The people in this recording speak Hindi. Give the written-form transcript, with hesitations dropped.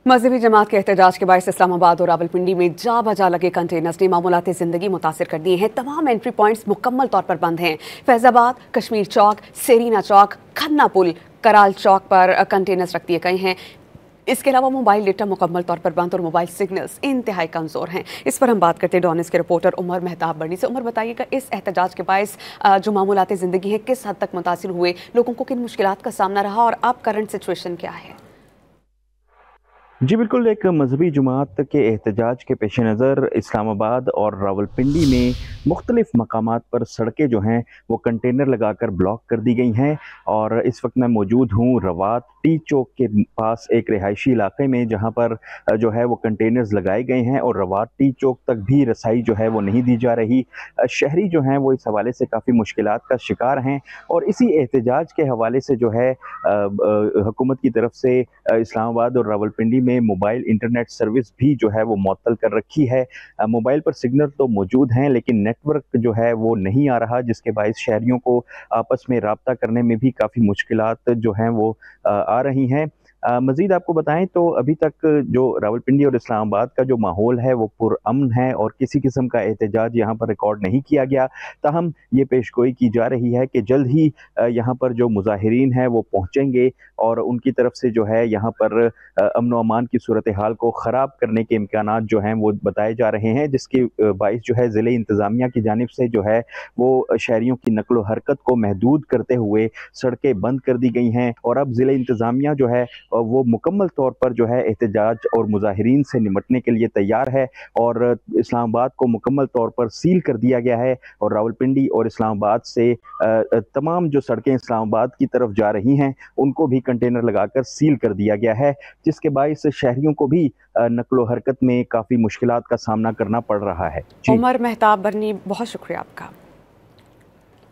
मजहबी जमात के एहतजाज के बायस इस्लामाबाद और रावलपिंडी में जा बजा लगे कंटेनर्स ने मामूलाती जिंदगी मुतासिर कर दिए हैं। तमाम एंट्री पॉइंट्स मुकम्मल तौर पर बंद हैं। फैजाबाद, कश्मीर चौक, सेरीना चौक, खन्ना पुल, कराल चौक पर कंटेनर्स रख दिए गए हैं। इसके अलावा मोबाइल डेटा मुकम्मल तौर पर बंद और मोबाइल सिग्नल्स इंतहाई कमज़ोर हैं। इस पर हम बात करते हैं डॉनिस के रिपोर्टर उमर मेहताब बर्नी से। उमर, बताइएगा इस एहतजाज के बायस जो मामूलाती ज़िंदगी है किस हद तक मुतासिर हुए, लोगों को किन मुश्किलात का सामना रहा और अब करंट सिचुएशन क्या है? जी बिल्कुल, एक मजहबी जमात के एहतजाज के पेश नज़र इस्लामाबाद और रावलपिंडी में मुख्तलिफ मकामात पर सड़कें जो हैं वो कंटेनर लगाकर ब्लॉक कर दी गई हैं। और इस वक्त मैं मौजूद हूँ रवात टी चौक के पास एक रिहायशी इलाके में, जहाँ पर जो है वो कंटेनर्स लगाए गए हैं और रवात टी चौक तक भी रसाई जो है वो नहीं दी जा रही। शहरी जो हैं वो इस हवाले से काफ़ी मुश्किलात का शिकार हैं और इसी एहतजाज के हवाले से जो है हुकूमत की तरफ से इस्लामाबाद और रावलपिंडी में मोबाइल इंटरनेट सर्विस भी जो है वो मुअत्तल कर रखी है। मोबाइल पर सिग्नल तो मौजूद हैं लेकिन नेटवर्क जो है वो नहीं आ रहा, जिसके बायस शहरियों को आपस में राब्ता करने में भी काफ़ी मुश्किलात जो हैं वो आ रही हैं। मज़ीद आपको बताएं तो अभी तक जो रावलपिंडी और इस्लामाबाद का जो माहौल है वो पुरअमन है और किसी किस्म का एहतजाज यहाँ पर रिकॉर्ड नहीं किया गया। ताहम ये पेशगोई की जा रही है कि जल्द ही यहाँ पर जो मुजाहिरीन हैं वो पहुँचेंगे और उनकी तरफ से जो है यहाँ पर अमन व अमान की सूरत हाल को ख़राब करने के इम्कानात जो हैं वो बताए जा रहे हैं, जिसकी बाइस जो है ज़िले इंतज़ामिया की जानिब से जो है वो शहरियों की नकलो हरकत को महदूद करते हुए सड़कें बंद कर दी गई हैं। और अब ज़िले इंतज़ामिया जो है वो मुकम्मल तौर पर जो है एहतजाज और मुजाहिरीन से निमटने के लिए तैयार है और इस्लामाबाद को मुकम्मल तौर पर सील कर दिया गया है। और रावलपिंडी और इस्लामाबाद से तमाम जो सड़कें इस्लामाबाद की तरफ जा रही हैं उनको भी कंटेनर लगाकर सील कर दिया गया है, जिसके बायस शहरियों को भी नकलो हरकत में काफ़ी मुश्किलात का सामना करना पड़ रहा है। जी उमर मेहताब बर्नी, बहुत शुक्रिया आपका।